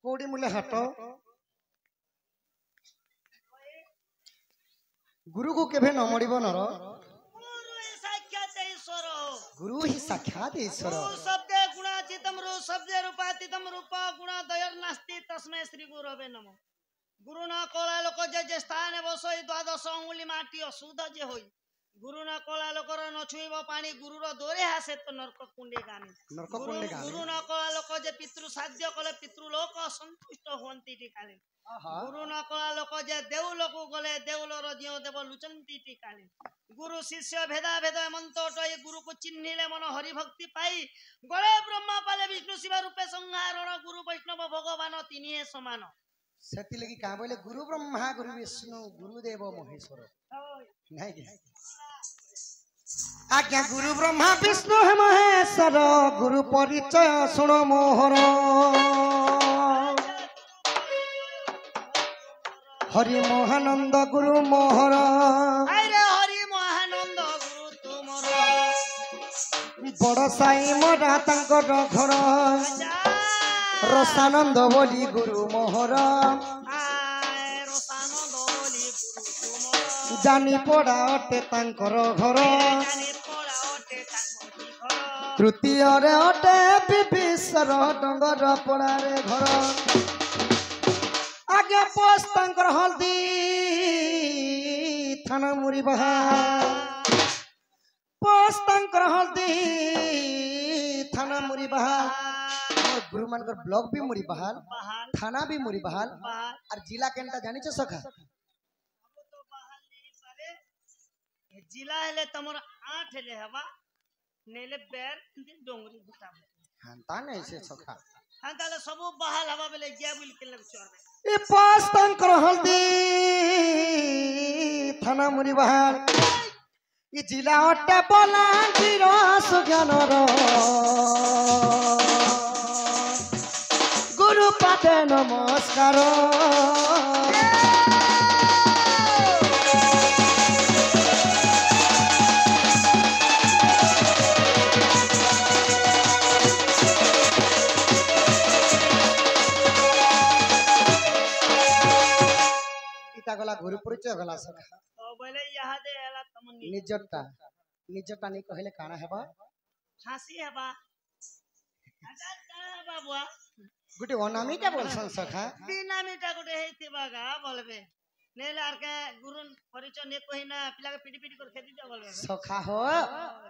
कोड़ी मुले हाट गुरु को केभे न मरिब नर गुरु ही साक्षात ईश्वर शब्दे गुणातीतम शब्दे रूपातीतम रूप गुण दयर नास्ति तस्मै श्री गुरवे नमः गुरु न कला लोक जे स्थान बसई द्वादश अंगुली माटी अशुद्ध जे होई गुरु न कला लोकर न छुईब पानी गुरुर दोरे हासे तो नरक कुंडे गामी गुरु न कला लोक जे पितृ साध्य कले पितृलोक असंतुष्ट हुअंती टिकाले गुरु न कला लोक जे देवलोक गले देवलर दियो देव लुचंती टिकाले गुरु शिष्य भेदा भेद मंत्र टई गुरु को चिन्हिले मन हरि भक्ति पाई गले ब्रह्मा पाले विष्णु शिव रूपे संहारण गुरु वैष्णव भगवान तिनिहे समान सेति लगी का बोले गुरु ब्रह्मा गुरु विष्णु गुरुदेव महेश्वर नहीं के आज्ञा गुरु ब्रह्मा विष्णु महेश्वर गुरु परिचय सुनो मोहर हरि महानंद गुरु मोहर अरे हरि महानंद गुरु तुमर बड़ साई मरा तांकर घर रसानंद बोली गुरु मोहर जानी पड़ा अटे तांकर घर तृतीय रे अटे विभीषर डंगर पड़ा रे घर आगे पोस तांकर हल्दी थाना मुरी बहाल पोस तांकर हल्दी थाना मुरी बहाल गुरु मानकर ब्लॉक भी मुरी बहाल थाना भी मुरी बहाल और जिला केनटा जानी छ सखा जिला हेले तमर 8 हेले हवा नेले बेर डोंगरी गुटा हां ता नहीं से सखा हां ताले सब बहाल हवा बेले गया बिल के लग चोर ए पास तंकर हल्दी थाना मुरी बहाल ई जिला अट्टे बोला जीरो सुज्ञानर गुरु पाते नमस्कार गला गुरु परिचय गला सखा ओ बोले यहा दे एला तमनी निजटा नहीं कहले काना हेबा फांसी हेबा आजा का बाबुआ गुटे अनामीटा बोलसन सखा बिनामीटा गुटे हेतिबा गा बोलबे नेले आर के गुरु परिचय ने कहिना पिला के पिटी पिटी कर खेती दे बोलबे सखा हो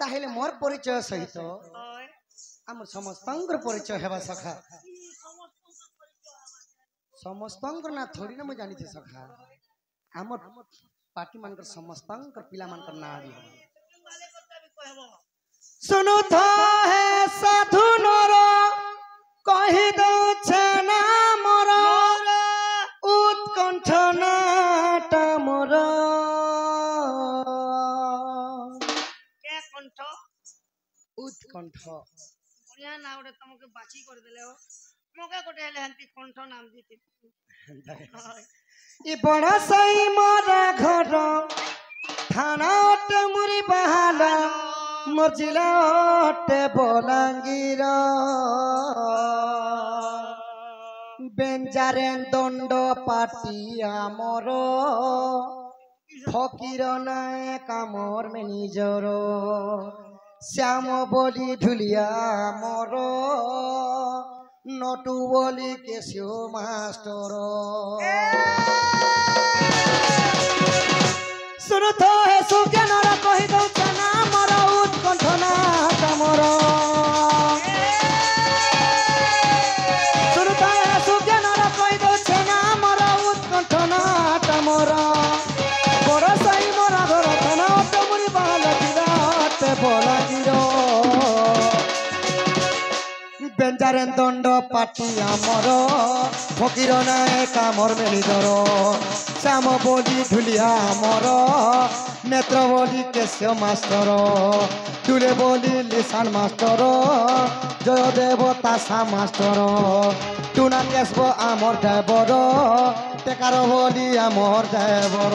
ताहेले मोर परिचय सहित ओय हमर समस्तंकर परिचय हेबा सखा समस्तंकर ना थोड़ी ना म जानी थे सखा हमर पार्टी मानकर समस्तंकर पिला मानकर ना आबी सुनु तो है साधु नर कहि दो छना मोर उत्कंठ नाटा मोर के कंठ उत्कंठ बढ़िया ना उडे तुमके बाची कर देले हो मोके कोटे हेले हंती कंठ नाम दीती ई बड़ा सई मारा घर थाना अटे मुरी बहाल मोर जिला अटे बलांगीर बेंजारेन दंड पाटी आमर फकीर नाय कामर में निजर श्याम बोली ढुलिया मोर नटू बोली केशियो मास्टर सुन तो है सुज्ञानर कहि दो तना मोर उत्कंठ नाटा मोर सुन तो है सुज्ञानर कहि दो तना मोर उत्कंठ नाटा मोर बड़ साई मोरा घर थाना अटे मुरी बहाल जिलाते बलांगीर बेंजारेन दंड पाटी आमर फकीर नाय कामर में निजर श्याम बोली ढुलिया आमर नेत्र बोली केशव मास्टर डुले बोली लिसान मास्टर जय देवता सा मास्टर टुना केशव आमर ड्राइवर टेकार बोली आमर ड्राइवर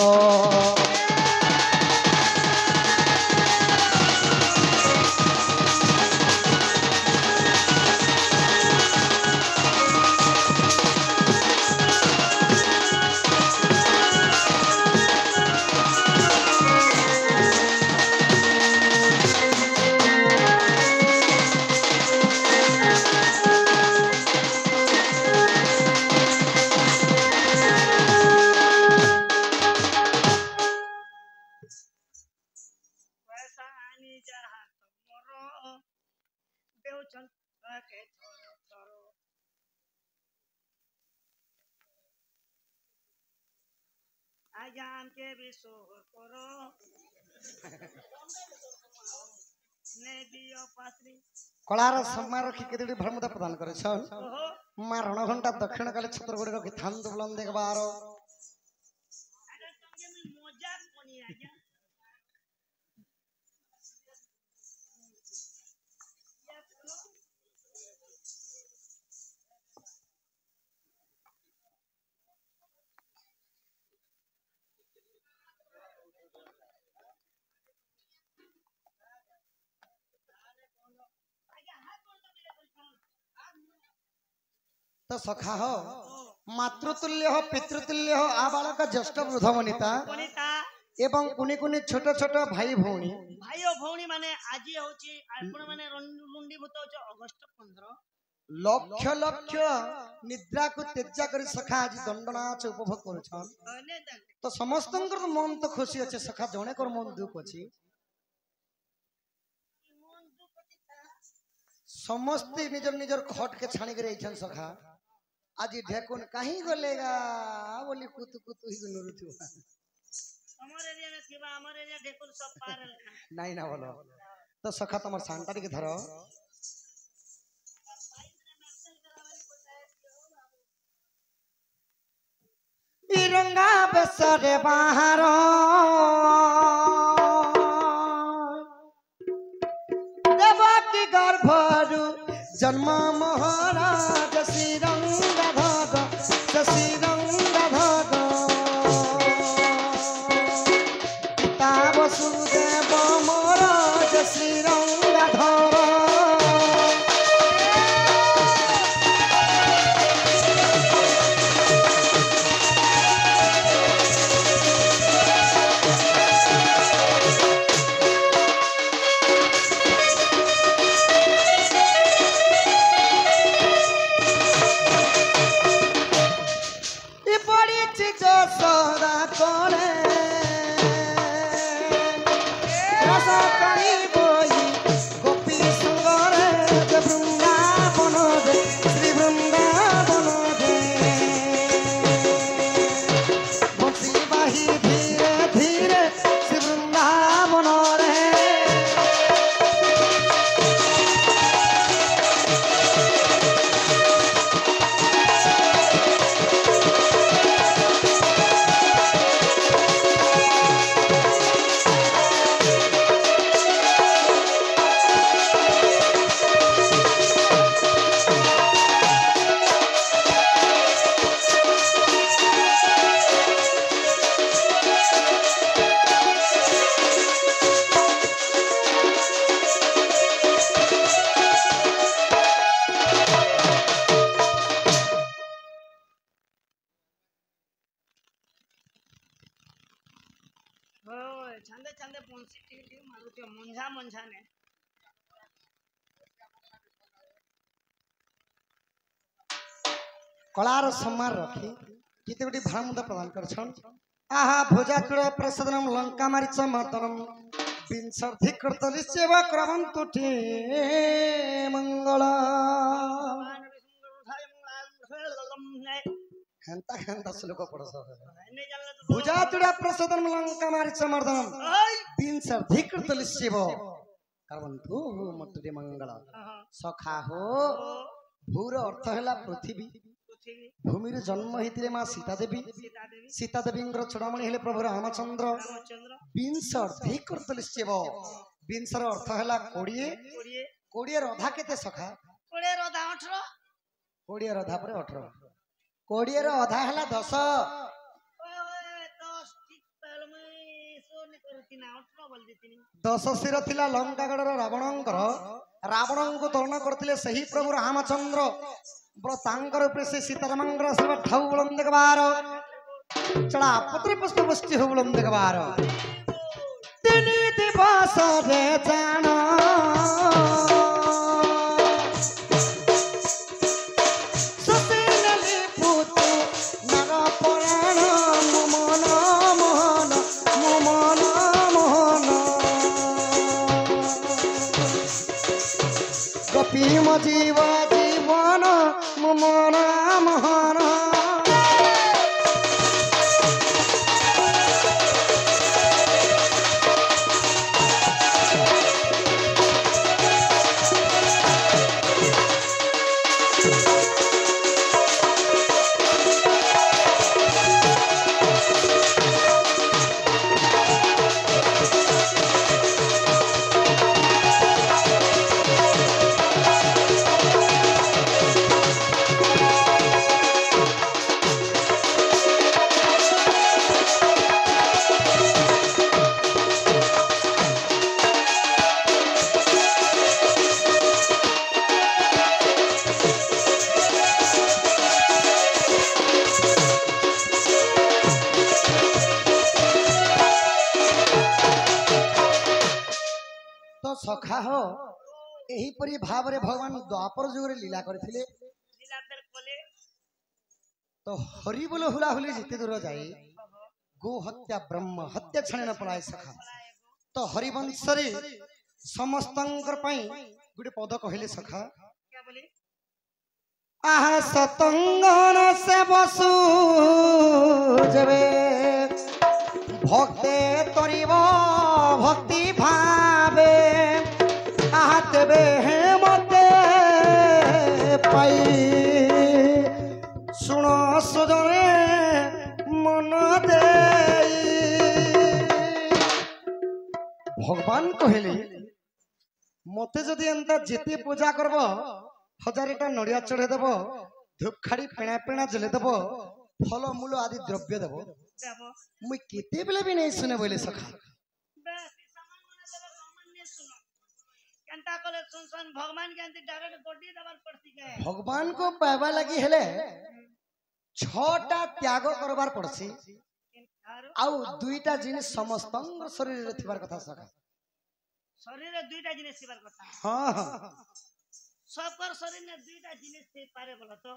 भाईजान के भी सोहर करो ने दियो पात्री कलार सम्मान रखी केतुडी भरमुदा प्रदान करे छन ओहो मा रणघंटा दक्षिण काले छत्रगुड़ी रखी थान दुबलन देखबार अगर तुमके में मजाक कोनी आजा तो सखा हो मातृतुल्य हो पितृतुल्य हो आबालक ज्येष्ठ वृद्ध वनिता कोनीता एवं कुनी कुनी छोट छोट भाई भौणी भाई और भौणी माने आजी होची आपण माने रुंडी भूत होची अगस्त 15 लक्ष लक्ष निद्रा को तेजा करी सखा आज दंडनाच उपभोग करुछन अने तक तो समस्तंकर मन तो खुशी अच्छे सखा जणे कर मन दुख अछि मन दुखता समस्त निजर निजर खट के छाणी करे छन सखा आज ढेकुन कहीं गलेगा बोली कुतु कुतु ही नुरुथु हमर एरिया में थिबा हमर एरिया ढेकुल सब पार नहीं ना बोलो तो सखा तमर सांतारी के धरो बिरंगा बसरे बाहर देवा की गर्भरु जन्म महाराज श्रीरंग भग श्रीरंग भग पिता वसुदेव महाराज श्रीरंग धर छंदे छंदे पुंसी टी मारुती मुंझा मुंझा ने कलार सम्मान रखी किते गोटी भामुदा प्रदान करछन आहा भोजाकुळ प्रसादनम लंका मारिच मर्दनम विंशर्धि कर्तली सेवा क्रमं तुठी मंगल हंता हंता श्लोक पढस भुजाकुळ प्रसादनम लंका मारिच मर्दनम विंशर्धि कर्तली सेवा क्रमं तुठी मंगल सखा हो भूर अर्थ हैला पृथ्वी भूमि जन्म होते माँ सीता देवी सीता देवी चूड़ामणि हेले प्रभु रामचंद्र विंश अर्धे करतली शिव विंशर अर्थ है 20 20 रधा केते सखा 20 रधा 18 20 रधा पर 18 20 रो अधा है 10 10 शिर थिला लंकागढ़ रावणंकर रावण को तरण करथिले सही प्रभु रामचंद्र तांकर उपरे से सीतारामंगर सब ठाउ बुलंद देखबार चढ़ा पत्र पुष्प पुष्टि हो बुलंद देखबार तीन दिवस रे जान सुसिनली पुत नर पुराण मोहन मोहन मोहन मोहन गोपी मजीव जीवन मोहन मोहन सखा हो यही परी भाव रे भगवान द्वापर जुग रे लीला करथिले लीला फेर कोले तो हरि बोल हुला हुली जिते दूर जाए गो हत्या ब्रह्म हत्या छणे न पलाय सखा तो हरिवंश रे समस्तंकर पई गुटे पद कहले सखा क्या बोली आह सतंगन से बसु जबे भक्ते तरिब भक्ति भावे आह तेबे हे मते पाई सुन सुजने मन दे भगवान कहले मते जदि एंता जेते पूजा करब 1000टा नड़िया चढ़े देव धूपखाड़ी पेणा पेणा जले देव फल मूल आदि द्रव्य देव देबो मुई केते बेले भी नहीं सुने बोले सखा बस सामान मने देबो भगवान ने सुनो केनता कोले सुन भगवान के अंति डायरेक्ट गोडी दबार पड़ती के भगवान को पाइबा लगी हेले 6टा त्याग करबार पड़सी आउ 2टा जिनिस समस्तंग शरीर रे थिबार कथा सखा शरीर रे 2टा जिनिस थिबार कथा हां सबकर शरीर ने 2टा जिनिस थी पारे बोला तो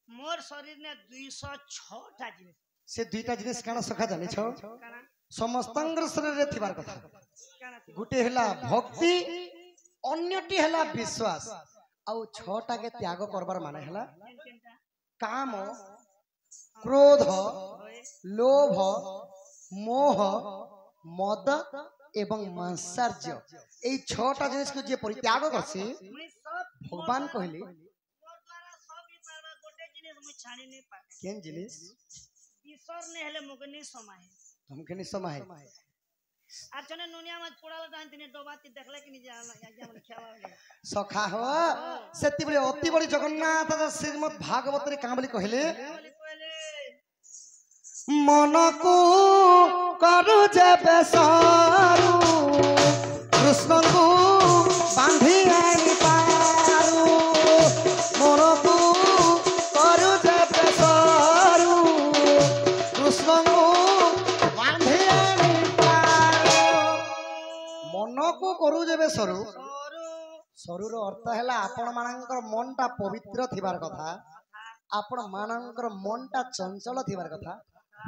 मोर शरीर ने 206टा जिनिस से 2टा जिनिस काना सखा जानि छ काना समस्तंग शरीर रे थिबार कथा काना थी गुटे हला भक्ति अन्यटी हला विश्वास आउ 6टा के त्याग करबार माने हला केनता काम क्रोध लोभ मोह मद एवं मांसार्य ए 6टा जिनिस को जे परित्याग करसी मुई सब भगवान कहले मोर द्वारा सब ही पारबा गोटे जिनिस मुई छानी नहीं पाए केन जिनिस ईश्वर ने हेले मुगनी समाहे हमके नि समय আর জন্য নুনিয়া মাছ পোড়াল টানতিনি ডোবাতি দেখলে কি নিজে যেমন খেলা सखा हो सेति बले अति बड़ी जगन्नाथ श्रीमद् भागवत रे का बोली कहले मन को करू जेबे सारू कृष्ण को बांधी आनी पारू मन को करू जेबे सारू कृष्ण को बांधी आनी पारू मन को करू जेबे सरू सरूर अर्थ है आपण मानकर मनटा पवित्र थिबार कथा आपण मानकर मनटा चंचल थिबार कथा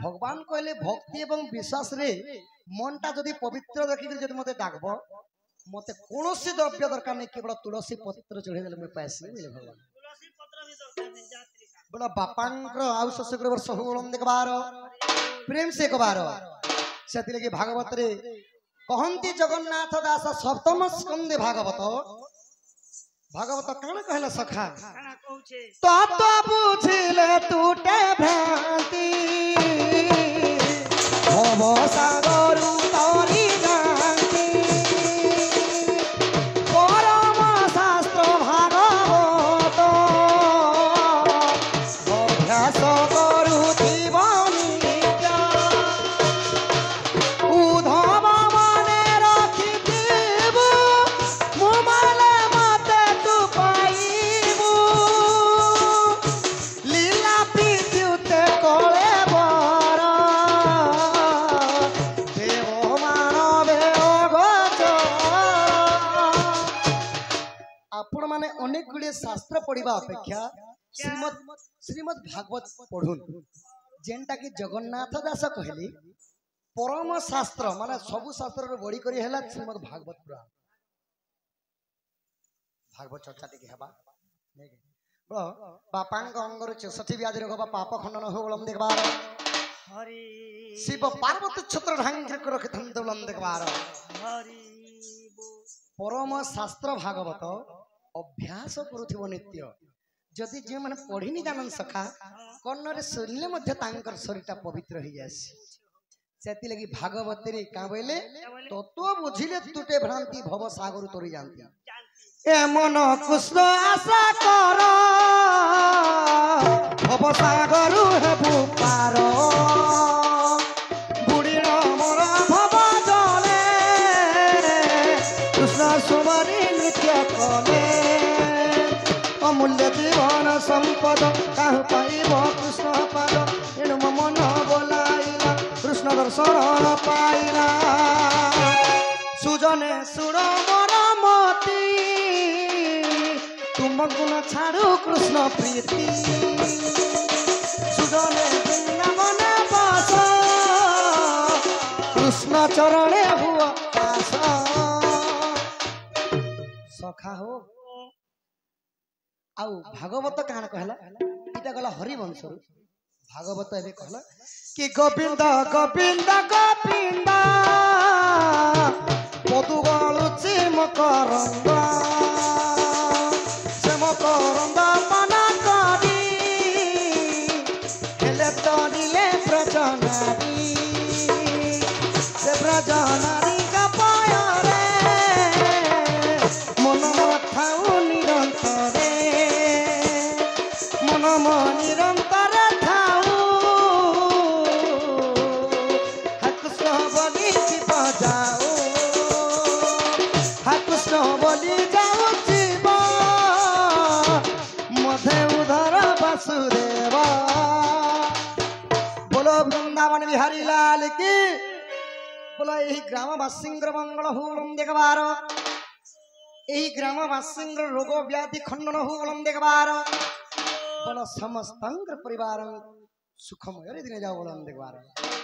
भगवान कहले भक्ति एवं विश्वास रे मनटा जदि पवित्र देखि जदि मते डाकबो मते कोनोसी द्रव्य दरकार नहीं केवल तुलसी पत्र चढ़े देले मैं पैसे मिले भगवान तुलसी पत्र भी दरकार नहीं जात्री का बड़ा बापांकर आयुष से वर्ष होलम देखबार प्रेम से कबार सेति लगी भागवत रे कहंती जगन्नाथ दास सप्तम स्कंदे भागवत भागवत कान कहला सखा काना कहूछे तो बुझिले टूटे भ्रांति भव सागरु तरी गांति परम शास्त्र भागवत अभ्यास करू जीवनित्य उधव मने रखिथिबु मुमाले मते तू पाइबु लीला विद्युत कोले बर देव मानवे अगोचर आपण माने अनेक गुड़े शास्त्र पढ़िबा अपेक्षा श्रीमद् भागवत पढ़ुन जेनटा कि जगन्नाथ दास कहली परम शास्त्र माने सबु शास्त्र रे बड़ी करी हैला श्रीमद् भागवत पुराण भागवत चर्चा टिके हेबा बापांग अंगर 64 व्याधि रोग बा पाप खंडन हो बोलम देखबार हरि शिव पार्वती छत्र ढांग के रखे थम बोलम देखबार हरि परम शास्त्र भागवत अभ्यास करुथिबो नित्य जदि जे माने पढ़िनी जानन सखा कन्न रे सुनले मध्य तांकर शरीरटा पवित्र हो जासी सेति लगी भागवत रे का बोले तत्व बुझिले टूटे भ्रांति भव सागर तोरी जानती एमन कृष्ण आशा कर भव सागर हेबु पार बुढ़ी मोर भव जले कृष्ण सुमरी नृत्य कले अमूल्य जीवन संपद काहु पाइब कृष्ण पाद एणु मन बोलाइला कृष्ण दर्शन पाइला सुजने सुर मोर गुण छाड़ू कृष्ण प्रीति सुदने वृंदावन बास कृष्ण चरणे हुआ आस सखा हो आउ भागवत कान कहला इटा गला हरिवंश भागवत एबे कहला कि गोविंद गोविंद गोविंद पदु गलुची मकरंद से मकरंद मना करी हेले तरिले ब्रजनारी से ब्रजनारी का पाय रे मन मथाउ निरंतरे मन निरंतर थाऊ कृष्ण बोली बजाओ कृष्ण बोली जाओ जीव मधे उधर वासुदेव बोलो वृंदावन बिहारी लाल की बोलो यही ग्रामवासी मंगल हो देखबार यही ग्रामवासी रोग व्याधि खंडन हो देखबार बोलो समस्त परिवार सुखमय दिन जाओ बोलो देखबार